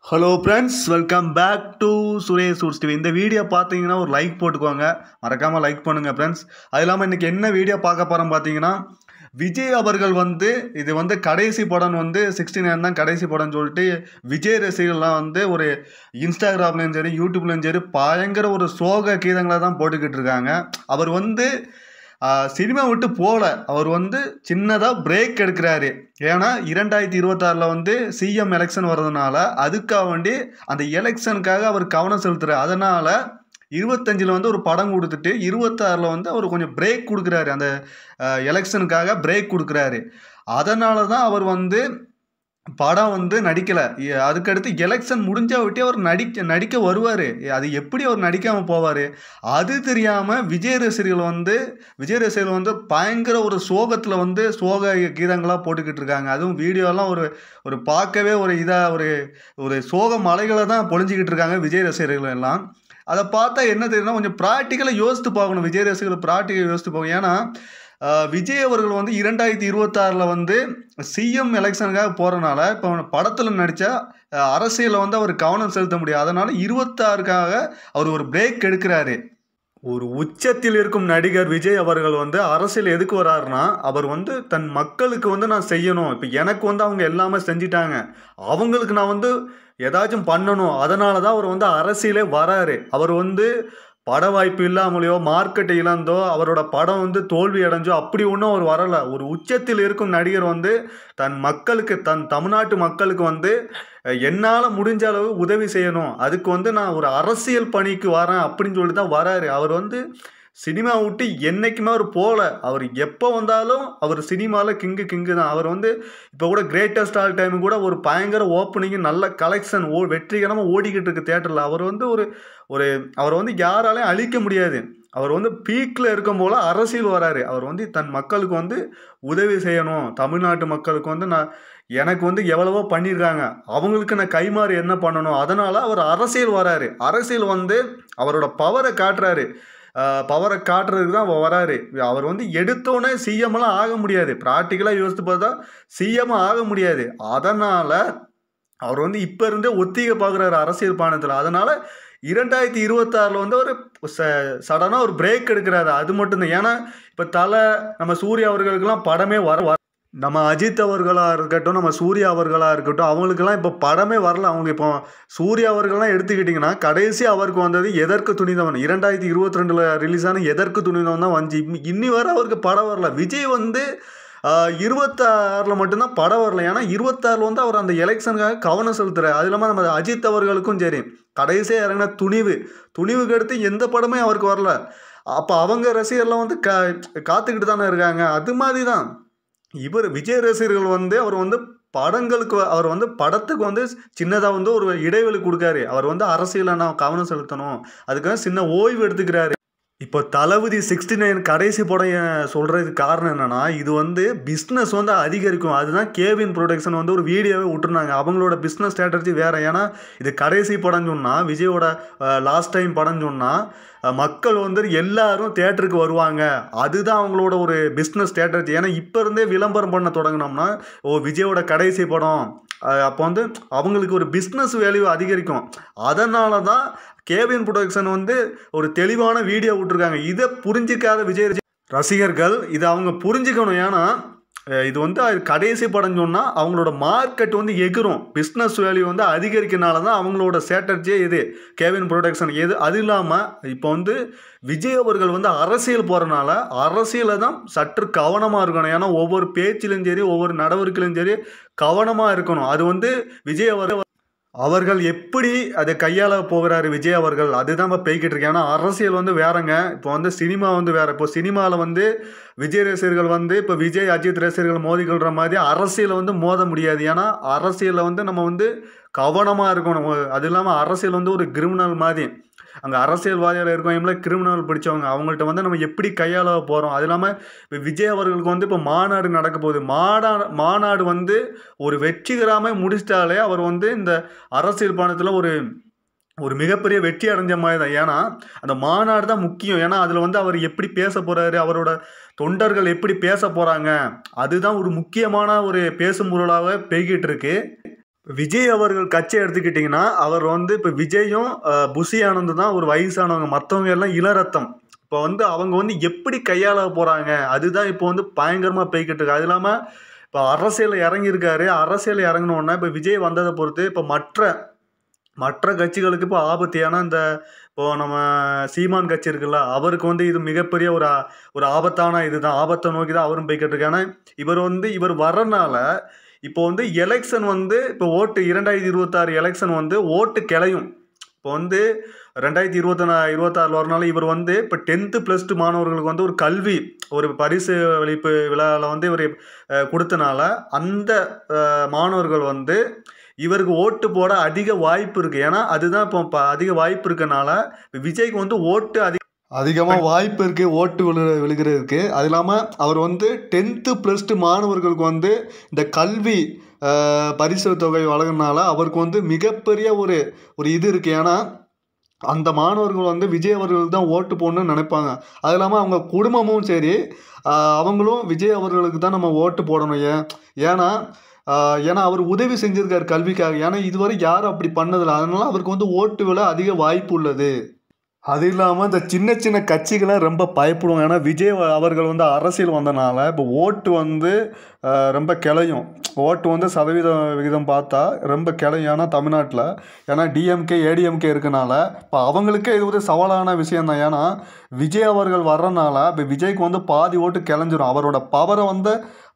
Hello friends, welcome back to Suresh சூர்ஸ் TV. இந்த video பார்த்தீங்கன்னா ஒரு லைக் போட்டுக்கோங்க, மறக்காமல் லைக் பண்ணுங்கள் ஃப்ரெண்ட்ஸ். அது இல்லாமல் இன்றைக்கி என்ன வீடியோ பார்க்க போகிறோம் பார்த்தீங்கன்னா, விஜய் அவர்கள் இது கடைசி படம் 69 தான் கடைசி படம்னு சொல்லிட்டு விஜய் ரசிகர்கள்லாம் ஒரு இன்ஸ்டாகிராம்லேயும் சரி யூடியூப்லேயும் சரி பயங்கர ஒரு சோக கீதங்களை தான் போட்டுக்கிட்டு இருக்காங்க. அவர் சினிமா விட்டு போகல, அவர் சின்னதாக பிரேக் எடுக்கிறாரு. ஏன்னா 2026 சிஎம் எலெக்ஷன் வர்றதுனால அதுக்காக வேண்டி அந்த எலெக்ஷனுக்காக அவர் கவனம் செலுத்துறாரு. அதனால் 25 ஒரு படம் கொடுத்துட்டு 26 அவர் கொஞ்சம் பிரேக் கொடுக்குறாரு, அந்த எலெக்ஷனுக்காக பிரேக் கொடுக்குறாரு. அதனால தான் அவர் படம் நடிக்கலை. அதுக்கடுத்து எலெக்ஷன் முடிஞ்சா விட்டு அவர் நடிக்க வருவார். அது எப்படி அவர் நடிக்காமல் போவார்? அது தெரியாமல் விஜய் ரசிகர்கள் பயங்கர ஒரு சோகத்தில் சோக கீதங்களாக போட்டுக்கிட்டு இருக்காங்க. அதுவும் வீடியோலாம் ஒரு பார்க்கவே ஒரு சோக மலைகளை தான் பொழிஞ்சிக்கிட்டு இருக்காங்க விஜய் ரசிகர்கள் எல்லாம். அதை பார்த்தா என்ன தெரியுதுன்னா, கொஞ்சம் ப்ராக்டிக்கலாக யோசித்து பார்க்கணும். விஜய் ரசிகர்கள் ப்ராக்டிக்கலாக யோசித்து பார்க்கணும். ஏன்னா விஜய் அவர்கள் 2026 சிஎம் எலெக்ஷனுக்காக போகிறனால இப்போ படத்தில் நடித்தா அரசியலில் அவர் கவனம் செலுத்த முடியாது. அதனால் 26க்காக அவர் ஒரு பிரேக் எடுக்கிறாரு. ஒரு உச்சத்தில் இருக்கும் நடிகர் விஜய் அவர்கள் அரசியல் எதுக்கு வராருன்னா, அவர் தன் மக்களுக்கு நான் செய்யணும். இப்போ எனக்கு அவங்க எல்லாமே செஞ்சிட்டாங்க, அவங்களுக்கு நான் ஏதாச்சும் பண்ணணும். அதனால தான் அவர் அரசியலே வராரு. அவர் பட வாய்ப்பு இல்லாமலையோ மார்க்கெட் இழந்தோ அவரோட படம் தோல்வி அடைஞ்சோ அப்படி ஒன்றும் அவர் வரலை. ஒரு உச்சத்தில் இருக்கும் நடிகர் தன் மக்களுக்கு, தன் தமிழ்நாட்டு மக்களுக்கு என்னால் முடிஞ்ச அளவு உதவி செய்யணும், அதுக்கு நான் ஒரு அரசியல் பணிக்கு வரேன் அப்படின்னு சொல்லிட்டு தான் வராரு. அவர் சினிமா விட்டு என்றைக்குமே அவர் போகல. அவர் எப்போ வந்தாலும் அவர் சினிமாவில் கிங்கு தான். அவர் இப்போ கூட கிரேட்டஸ்ட் ஆல் டைம் கூட ஒரு பயங்கர ஓப்பனிங்கு நல்ல கலெக்ஷன் வெற்றிகரமாக ஓடிக்கிட்டு இருக்கு தேட்டரில். அவர் அவர் யாராலையும் அழிக்க முடியாது. அவர் பீக்கில் இருக்கும் போல் அரசியல் வராரு. அவர் தன் மக்களுக்கு உதவி செய்யணும். தமிழ்நாட்டு மக்களுக்கு எனக்கு எவ்வளவோ பண்ணியிருக்காங்க, அவங்களுக்கு நான் கைமாறு என்ன பண்ணணும், அதனால் அவர் அரசியல் வராரு. அரசியல் அவரோட பவரை காட்டுறாரு. பவரை காட்டுறதுக்கு தான் வராரு. அவர் எடுத்தோன்னே சிஎம்லாம் ஆக முடியாது. ப்ராக்டிக்கலாக யோசித்து பார்த்தா சிஎம் ஆக முடியாது. அதனால் அவர் இப்போ இருந்தே ஒத்திகை பார்க்குறாரு அரசியல் பானத்தில். அதனால் 2026 ஒரு சடனாக ஒரு பிரேக் எடுக்கிறாரு. அது மட்டும்தான். ஏன்னா இப்போ நம்ம சூர்யா அவர்களுக்கெல்லாம் படமே நம்ம அஜித் அவர்களாக இருக்கட்டும், நம்ம சூர்யா அவர்களாக இருக்கட்டும், அவங்களுக்கெல்லாம் இப்போ படமே வரல. அவங்க இப்போ சூர்யா அவர்கள்லாம் எடுத்துக்கிட்டிங்கன்னா கடைசி அவருக்கு வந்தது எதற்கு துணிந்தவன். 2022 ரிலீஸ் ஆன எதற்கு துணிந்தவன் தான் வந்துச்சு. இன்னி வரை அவருக்கு படம் வரல. விஜய் 26 மட்டும்தான் படம் வரல. ஏன்னா 26 அவர் அந்த எலெக்ஷனுக்காக கவனம் செலுத்துறாரு. அது இல்லாமல் நம்ம அஜித் அவர்களுக்கும் சரி கடைசியாக இறங்கின துணிவுக்கு அடுத்து எந்த படமே அவருக்கு வரல. அப்போ அவங்க ரசிகர்லாம் காத்துக்கிட்டு தானே இருக்காங்க. அது மாதிரி தான் விஜய் ரசிகர்கள் அவர் படங்களுக்கு அவர் படத்துக்கு சின்னதாக ஒரு இடைவெளி கொடுக்காரு. அவர் அரசியலில் நான் கவனம் செலுத்தணும், அதுக்காக சின்ன ஓய்வு எடுத்துக்கிறாரு. இப்போ தளபதி 69 கடைசி படம் சொல்கிறதுக்கு காரணம் என்னென்னா, இது பிஸ்னஸ் அதிகரிக்கும். அதுதான் கேவின் ப்ரொடக்ஷன் ஒரு வீடியோவே விட்டுருந்தாங்க. அவங்களோட பிஸ்னஸ் ஸ்ட்ராட்டஜி வேறு. ஏன்னா இது கடைசி படம்னு சொன்னால், விஜயோட லாஸ்ட் டைம் படம்னு சொன்னால் மக்கள் எல்லாரும் தேட்டருக்கு வருவாங்க. அதுதான் அவங்களோட ஒரு பிஸ்னஸ் ஸ்ட்ராட்டஜி. ஏன்னா இப்போ இருந்தே விளம்பரம் பண்ண தொடங்கினோம்னா, விஜயோட கடைசி படம், அப்போ அவங்களுக்கு ஒரு பிஸ்னஸ் வேல்யூ அதிகரிக்கும். அதனால தான் கேவின் ப்ரொடக்ஷன் ஒரு தெளிவான வீடியோ விட்டுருக்காங்க. இதை புரிஞ்சிக்காத விஜய் ரசிகர்கள் இதை அவங்க புரிஞ்சுக்கணும். ஏன்னா இது கடைசி படம் சொன்னால் அவங்களோட மார்க்கெட் எகிரும். பிஸ்னஸ் வேல்யூ அதிகரிக்கிறனால தான் அவங்களோட ஸ்ட்ராட்டஜியே இது கேவின் ப்ரொடக்ஷன். அது இல்லாமல் இப்போ விஜய் அவர்கள் அரசியல் போகிறனால அரசியலை தான் சற்று கவனமாக இருக்கணும். ஏன்னா ஒவ்வொரு பேச்சிலும் சரி ஒவ்வொரு நடவடிக்கையிலும் சரி கவனமாக இருக்கணும். அது விஜய் அவர்கள் எப்படி அதை கையாள போகிறாரு விஜய் அவர்கள், அதுதான் இப்போ போய்கிட்டு இருக்கு. ஏன்னா அரசியல் வேறங்க, இப்போ சினிமா வேறு. இப்போ சினிமாவில் விஜய் ரசிகர்கள் இப்போ விஜய் அஜித் ரசிகர்கள் மோதிக்கொள்கிற மாதிரி அரசியலை மோத முடியாது. ஏன்னா அரசியலில் நம்ம கவனமாக இருக்கணும். அது இல்லாமல் அரசியல் ஒரு கிரிமினல் மாதிரி. அங்கே அரசியல்வாதிகள் இருக்கவங்கள கிரிமினல் பிடிச்சவங்க, அவங்கள்ட்ட நம்ம எப்படி கையாள போகிறோம். அது இல்லாமல் இப்போ விஜய் அவர்களுக்கு இப்போ மாநாடு நடக்க போகுது. மாநாடு ஒரு வெற்றிகரமாக முடிச்சிட்டாலே அவர் இந்த அரசியல் பானத்தில் ஒரு மிகப்பெரிய வெற்றி அடைஞ்ச மாதிரி தான். ஏன்னா அந்த மாநாடு தான் முக்கியம். ஏன்னா அதில் அவர் எப்படி பேச போகிறாரு, அவரோட தொண்டர்கள் எப்படி பேச போகிறாங்க, அதுதான் ஒரு முக்கியமான ஒரு பேசும் பொருளாக போய்கிட்டு இருக்கு. விஜய் அவர்கள் கட்சி எடுத்துக்கிட்டிங்கன்னா அவர் வந்து இப்போ விஜயும் புஷி ஆனந்த் தான் ஒரு வயசானவங்க, மற்றவங்க எல்லாம் இளரத்தம். இப்போ வந்து அவங்க வந்து எப்படி கையாள போகிறாங்க அதுதான் இப்போ வந்து பயங்கரமாக போய்கிட்டு இருக்கு. அது இல்லாமல் இப்போ அரசியலில் இறங்கியிருக்காரு. அரசியல் இறங்கினோன்னா இப்போ விஜய் வந்ததை பொறுத்து இப்போ மற்ற கட்சிகளுக்கு இப்போ ஆபத்து. ஏன்னா இந்த இப்போ நம்ம சீமான் கட்சி இருக்குல்ல, அவருக்கு வந்து இது மிகப்பெரிய ஒரு ஆபத்தான இதுதான், ஆபத்தை நோக்கி தான் அவரும் போய்கிட்டு இருக்கு. ஏன்னா இவர் வரனால இப்போ வந்து எலெக்ஷன் வந்து இப்போ ஓட்டு 2026 எலெக்ஷன் வந்து ஓட்டு கிளையும். இப்போ வந்து 2026 வரனால இவர் வந்து இப்போ 10th +2 மாணவர்களுக்கு வந்து ஒரு கல்வி ஒரு பரிசு அளிப்பு விழாவில் வந்து இவர் கொடுத்தனால அந்த மாணவர்கள் வந்து இவருக்கு ஓட்டு போட அதிக வாய்ப்பு இருக்குது. ஏன்னா அதுதான் இப்போ அதிக வாய்ப்பு இருக்கனால விஜய்க்கு வந்து ஓட்டு அதிகமாக வாய்ப்பு இருக்குது ஓட்டு விழுகிறதுக்கு. அது இல்லாமல் அவர் வந்து 10th +2 மாணவர்களுக்கு வந்து இந்த கல்வி பரிசு தொகை வழங்கினால அவருக்கு வந்து மிகப்பெரிய ஒரு இது இருக்குது. ஏன்னா அந்த மாணவர்கள் வந்து விஜய் அவர்களுக்கு தான் ஓட்டு போடணும்னு நினைப்பாங்க. அது இல்லாமல் அவங்க குடும்பமும் சரி, அவங்களும் விஜய் அவர்களுக்கு தான் நம்ம ஓட்டு போடணும். ஏன்னா அவர் உதவி செஞ்சுருக்கார் கல்விக்காக. ஏன்னா இதுவரை யாரும் அப்படி பண்ணதில்லை. அதனால அவருக்கு வந்து ஓட்டு விழ அதிக வாய்ப்பு உள்ளது. அது இல்லாமல் இந்த சின்ன சின்ன கட்சிகளை ரொம்ப பயப்படுவோம். ஏன்னா விஜய் அவர்கள் வந்து அரசியல் வந்தனால இப்போ ஓட்டு வந்து ரொம்ப கிளையும். ஓட்டு வந்து விகிதம் பார்த்தா ரொம்ப கிளையும். ஏன்னா தமிழ்நாட்டில் ஏன்னா டிஎம்கே ஏடிஎம்கே இருக்கனால இப்போ அவங்களுக்கே இது ஒரு சவாலான விஷயந்தான். ஏன்னா விஜய் அவர்கள் வர்றனால இப்போ விஜய்க்கு வந்து பாதி ஓட்டு கிளைஞ்சிரும். அவரோட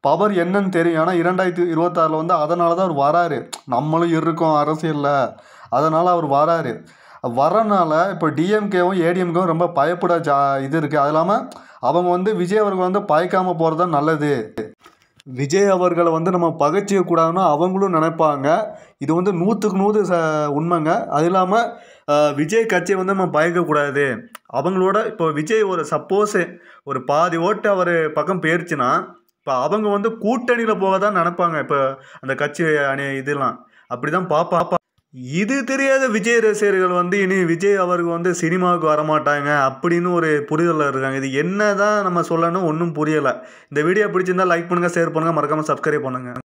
பவர் என்னன்னு தெரியும். ஏன்னா 2026 வந்து அதனால தான் அவர் வராரு. நம்மளும் இருக்கோம் அரசியலில், அதனால் அவர் வராரு. வரனால இப்போ டிஎம்கேவும் ஏடிஎம்கேவும் ரொம்ப பயப்பட இது இருக்குது. அது இல்லாமல் அவங்க வந்து விஜய் அவர்கள் வந்து பயக்காமல் போகிறது தான் நல்லது. விஜய் அவர்களை வந்து நம்ம பகைச்சிக்கக்கூடாதுன்னு அவங்களும் நினைப்பாங்க. இது வந்து 100க்கு 100 உண்மைங்க. அது இல்லாமல் விஜய் கட்சியை வந்து நம்ம பயக்கக்கூடாது. அவங்களோட இப்போ விஜய் சப்போஸ் ஒரு பாதி ஓட்டு அவர் பக்கம் போயிருச்சுன்னா இப்போ அவங்க வந்து கூட்டணியில் போக தான் நினைப்பாங்க. இப்போ அந்த கட்சி இதெல்லாம் அப்படி தான் பார்ப்பா. இது தெரியாத விஜய் ரசிகர்கள் வந்து இனி விஜய் அவர்கள் வந்து சினிமாவுக்கு வரமாட்டாங்க அப்படின்னு ஒரு புரிதலில் இருக்காங்க. இது என்ன தான் நம்ம சொல்லணும் ஒன்றும் புரியலை. இந்த வீடியோ பிடிச்சிருந்தால் லைக் பண்ணுங்கள், ஷேர் பண்ணுங்கள், மறக்காமல் சப்ஸ்கிரைப் பண்ணுங்கள்.